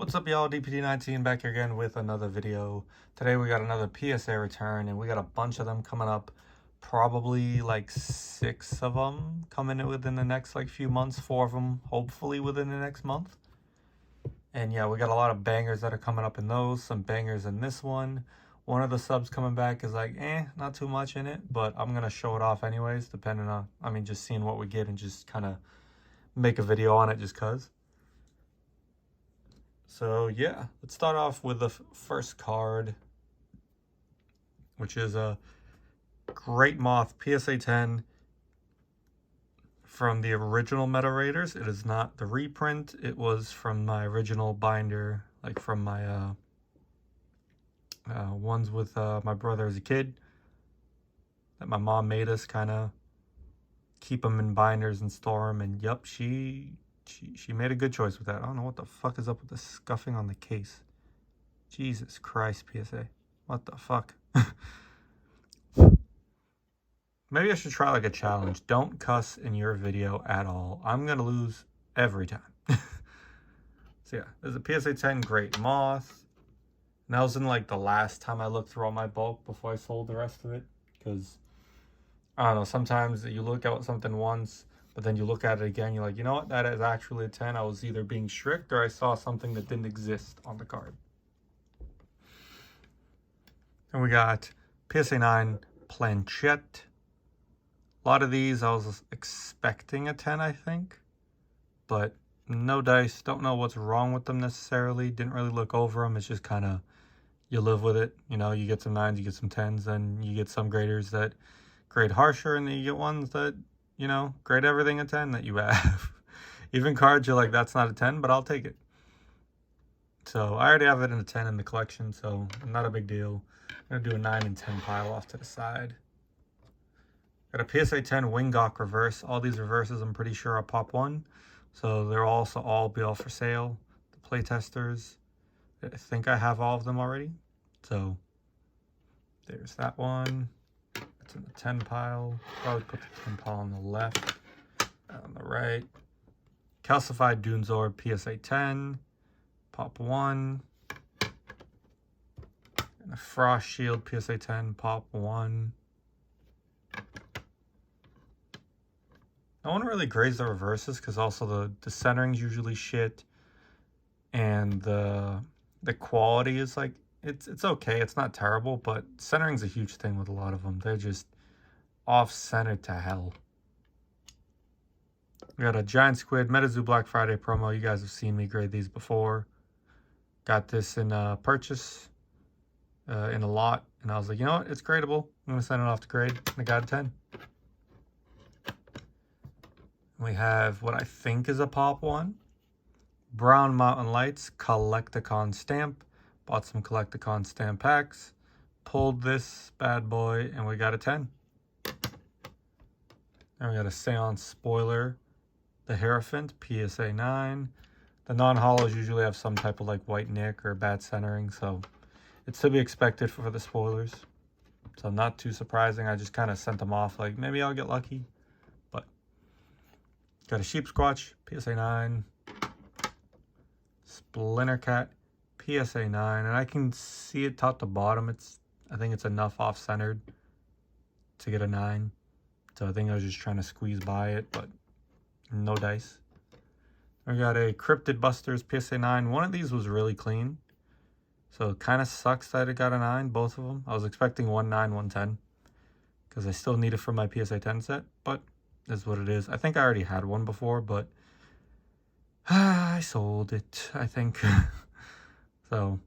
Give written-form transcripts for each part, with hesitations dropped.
What's up, y'all? DPD19 back here again with another video. Today we got another PSA return, and we got a bunch of them coming up. Probably like 6 of them coming in within the next like few months. 4 of them hopefully within the next month. And yeah, we got a lot of bangers that are coming up in those. Some bangers in this one. One of the subs coming back is like, not too much in it, but I'm gonna show it off anyways, depending on, just seeing what we get and just kind of make a video on it just cause. So yeah, let's start off with the first card, which is a Great Moth PSA 10 from the original Meta Raiders. It is not the reprint. It was from my original binder, like from my ones with my brother as a kid that my mom made us kind of keep them in binders and store them. And yep, she made a good choice with that. I don't know what the fuck is up with the scuffing on the case. Jesus Christ, PSA. What the fuck? Maybe I should try like a challenge. Don't cuss in your video at all. I'm going to lose every time. So yeah, there's a PSA 10 Great Moth. And that was in like the last time I looked through all my bulk before I sold the rest of it. Because, I don't know, sometimes you look at something once, but then you look at it again, you're like, you know what, that is actually a 10. I was either being strict or I saw something that didn't exist on the card. And we got PSA 9 Planchette. A lot of these I was expecting a 10, I think. But no dice, don't know what's wrong with them necessarily. Didn't really look over them. It's just kind of, you live with it. You know, you get some 9s, you get some 10s, then you get some graders that grade harsher, and then you get ones that, you know, grade everything a 10 that you have. Even cards, you're like, that's not a 10, but I'll take it. So I already have it in a 10 in the collection, so not a big deal. I'm going to do a 9 and 10 pile off to the side. Got a PSA 10 Wingok reverse. All these reverses I'm pretty sure are pop 1. So they'll also all be all for sale. The playtesters, I think I have all of them already. So there's that one. It's in the 10 pile. Probably put the 10 pile on the left. On the right. Calcified Dunezor PSA 10. Pop 1. And a Frost Shield PSA 10. Pop 1. No one really grades the reverses because also the centering's usually shit. And the quality is like, it's okay. It's not terrible, but centering's a huge thing with a lot of them. They're just off-centered to hell. We got a Giant Squid Metazoo Black Friday promo. You guys have seen me grade these before. Got this in a purchase in a lot. And I was like, you know what? It's gradable. I'm going to send it off to grade. And I got a 10. We have what I think is a pop 1. Brown Mountain Lights Collecticon stamp. Bought some Collecticon stamp packs. Pulled this bad boy, and we got a 10. Then we got a Seance Spoiler. The Hierophant, PSA 9. The non-hollows usually have some type of like white nick or bad centering, so it's to be expected for the spoilers. So not too surprising. I just kind of sent them off like, maybe I'll get lucky. But got a Sheep Squatch, PSA 9. Splinter Cat, PSA 9. And I can see it top to bottom. I think it's enough off-centered to get a 9. So I think I was just trying to squeeze by it, but no dice. We got a Cryptid Busters PSA 9. One of these was really clean. So it kind of sucks that it got a 9, both of them. I was expecting 1 9, 1 10. Because I still need it for my PSA 10 set, but is what it is. I think I already had one before, but I sold it, I think. So,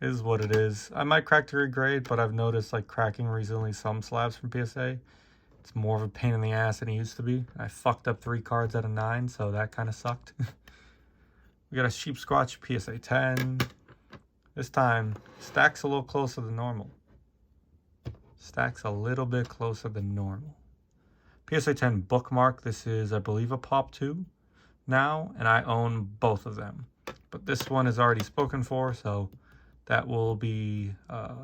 it is what it is. I might crack to regrade, but I've noticed like cracking recently some slabs from PSA. It's more of a pain in the ass than it used to be. I fucked up 3 cards out of 9, so that kind of sucked. We got a Sheep Squatch PSA 10. This time, stacks a little closer than normal. Stacks a little bit closer than normal. PSA 10 Bookmark. This is, I believe, a pop 2 now, and I own both of them. But this one is already spoken for, so that will be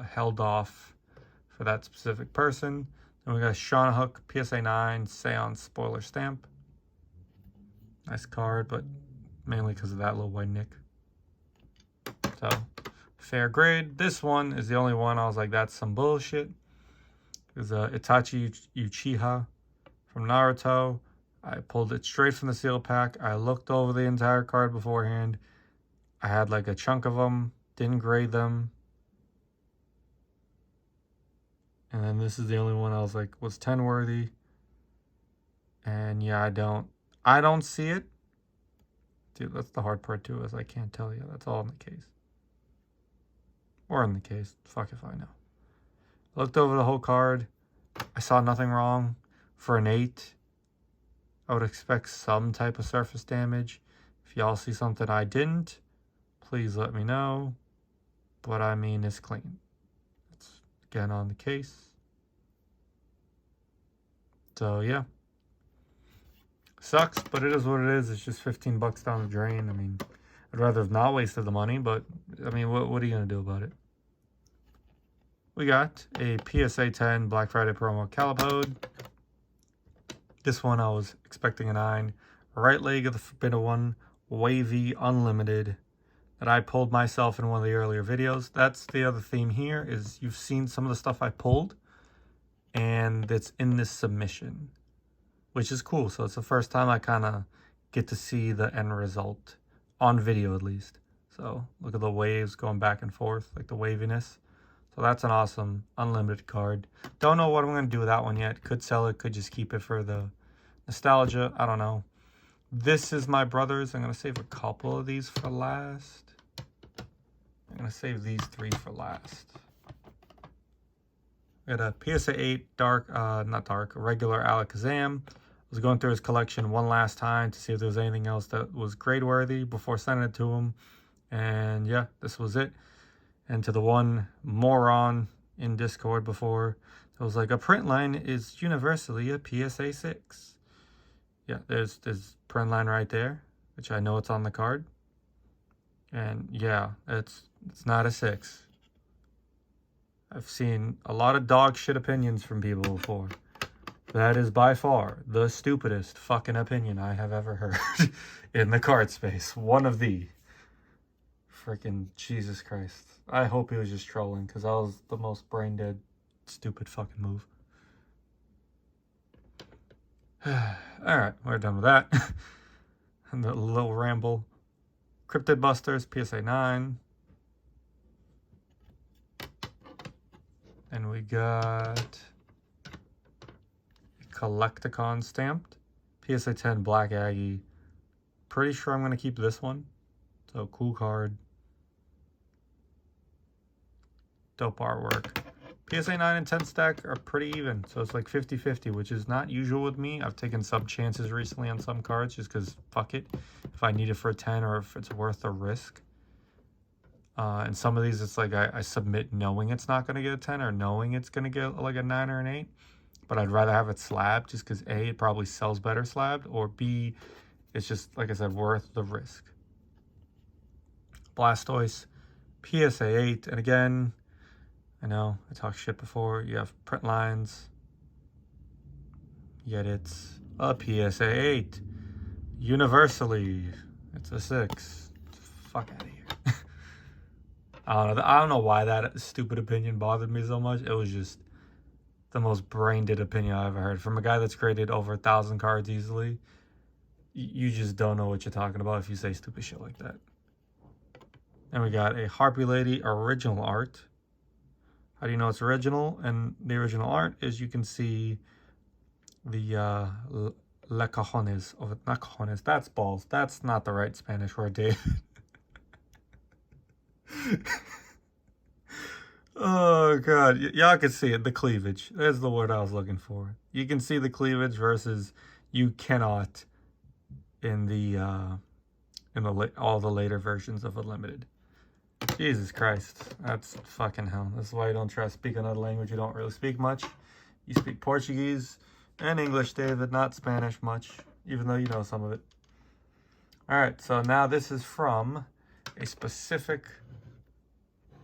held off for that specific person. Then we got a Shauna Hook PSA 9 Seance Spoiler Stamp. Nice card, but mainly because of that little white nick. So, fair grade. This one is the only one I was like, that's some bullshit. It's Itachi Uchiha from Naruto. I pulled it straight from the seal pack. I looked over the entire card beforehand. I had like a chunk of them, didn't grade them. And then this is the only one I was like, was 10 worthy. And yeah, I don't see it. Dude, that's the hard part too, is I can't tell you. That's all in the case. Or in the case. Fuck if I know. Looked over the whole card. I saw nothing wrong. For an 8, I would expect some type of surface damage. If y'all see something I didn't, please let me know. But I mean, it's clean. It's again on the case. So yeah. Sucks, but it is what it is. It's just 15 bucks down the drain. I mean, I'd rather have not wasted the money, but I mean, what are you going to do about it? We got a PSA 10 Black Friday promo Calipode. This one I was expecting a 9. Right leg of the Forbidden One, wavy, unlimited, that I pulled myself in one of the earlier videos. That's the other theme here, is you've seen some of the stuff I pulled, and it's in this submission, which is cool. So it's the first time I kind of get to see the end result, on video at least. So look at the waves going back and forth, like the waviness. So that's an awesome unlimited card. Don't know what I'm going to do with that one yet. Could sell it, could just keep it for the nostalgia. I don't know. This is my brother's. I'm going to save a couple of these for last. I'm going to save these 3 for last. We had a PSA 8 dark, not dark, regular Alakazam. I was going through his collection one last time to see if there was anything else that was grade worthy before sending it to him. And yeah, this was it. And to the one moron in Discord before, it was like, a print line is universally a PSA 6. Yeah, there's print line right there, which I know it's on the card. And yeah, it's not a 6. I've seen a lot of dog shit opinions from people before. That is by far the stupidest fucking opinion I have ever heard in the card space. One of the. Freaking Jesus Christ. I hope he was just trolling, because that was the most brain dead, stupid fucking move. Alright, we're done with that. And the little ramble. Cryptid Busters, PSA 9. And we got a Collecticon stamped. PSA 10 Black Aggie. Pretty sure I'm going to keep this one. So, cool card. Dope artwork. PSA 9 and 10 stack are pretty even. So it's like 50-50, which is not usual with me. I've taken sub chances recently on some cards just because fuck it. If I need it for a 10 or if it's worth the risk. And some of these, it's like I submit knowing it's not going to get a 10 or knowing it's going to get like a 9 or an 8. But I'd rather have it slabbed just because A, it probably sells better slabbed, or B, it's just, like I said, worth the risk. Blastoise, PSA 8. And again, I know I talked shit before. You have print lines, yet it's a PSA 8. Universally, it's a 6. Fuck out of here. I don't know why that stupid opinion bothered me so much. It was just the most brain-dead opinion I ever heard from a guy that's created over 1,000 cards easily. You just don't know what you're talking about if you say stupid shit like that. And we got a Harpy Lady original art. How do you know it's original? And the original art is you can see the le cojones of it. Not cojones, that's balls. That's not the right Spanish word, Dave. Oh, God. Y'all can see it. The cleavage. That's the word I was looking for. You can see the cleavage versus you cannot in the all the later versions of Unlimited. Jesus Christ, that's fucking hell. That's why you don't try to speak another language you don't really speak much. You speak Portuguese and English, David, not Spanish much, even though you know some of it. Alright, so now this is from a specific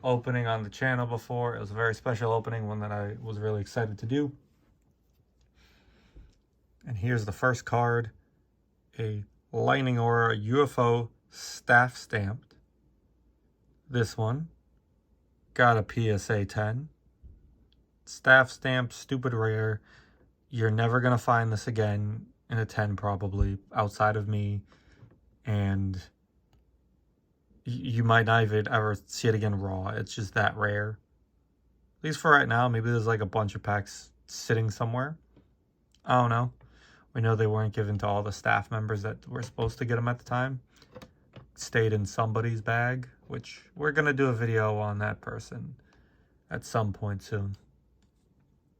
opening on the channel before. It was a very special opening, one that I was really excited to do. And here's the first card, a Lightning Aura UFO staff stamped. this one. Got a PSA 10. Staff stamp, stupid rare. You're never going to find this again in a 10 probably, outside of me. And you might not even ever see it again raw. It's just that rare. At least for right now. Maybe there's like a bunch of packs sitting somewhere. I don't know. We know they weren't given to all the staff members that were supposed to get them at the time. Stayed in somebody's bag, which we're going to do a video on that person at some point soon.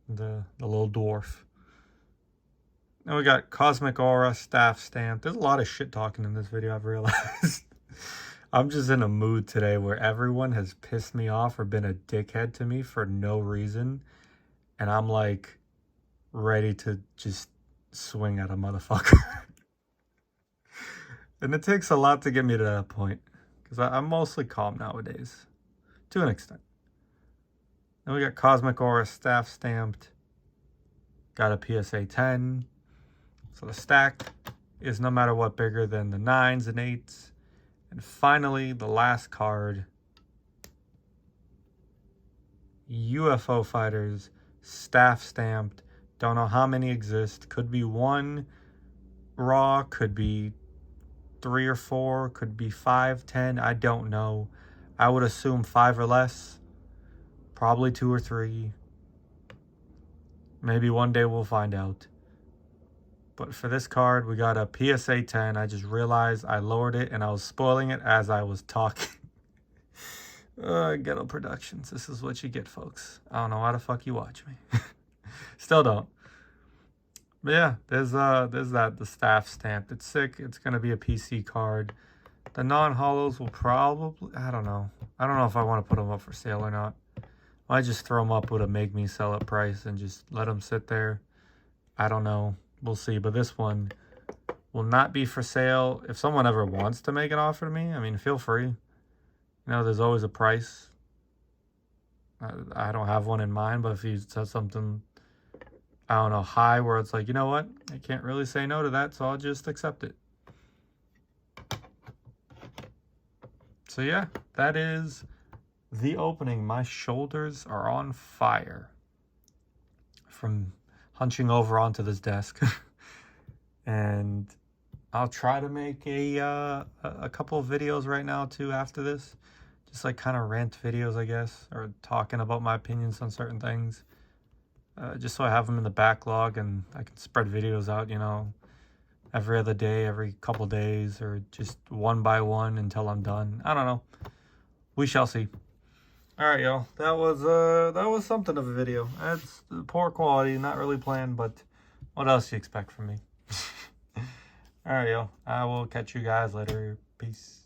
The little dwarf. Then we got Cosmic Aura, staff stamp. There's a lot of shit talking in this video, I've realized. I'm just in a mood today where everyone has pissed me off or been a dickhead to me for no reason. And I'm like ready to just swing at a motherfucker. And it takes a lot to get me to that point. Because I'm mostly calm nowadays. To an extent. Then we got Cosmic Aura, staff stamped. Got a PSA 10. So the stack is no matter what bigger than the 9s and 8s. And finally, the last card. UFO Fighters, staff stamped. Don't know how many exist. Could be 1 raw, could be 3 or 4, could be 5, 10. I don't know. I would assume 5 or less. Probably 2 or 3. Maybe one day we'll find out. But for this card, we got a PSA 10. I just realized I lowered it and I was spoiling it as I was talking. Ghetto Productions. This is what you get, folks. I don't know why the fuck you watch me. Still don't. But yeah, there's the staff stamp. It's sick. It's going to be a PC card. The non-holos will probably... I don't know. I don't know if I want to put them up for sale or not. I might just throw them up with a make me sell it price and just let them sit there. I don't know. We'll see. But this one will not be for sale. If someone ever wants to make an offer to me, I mean, feel free. You know, there's always a price. I don't have one in mind, but if you said something, I don't know, high, where it's like, you know what? I can't really say no to that, so I'll just accept it. So yeah, that is the opening. My shoulders are on fire from hunching over onto this desk. And I'll try to make a couple of videos right now too after this. Just like kind of rant videos, I guess, or talking about my opinions on certain things. Just so I have them in the backlog and I can spread videos out, you know, every other day, every couple days, or just one by one until I'm done. I don't know. We shall see. All right, y'all. That was something of a video. That's poor quality, not really planned, but what else do you expect from me? All right, y'all. I will catch you guys later. Peace.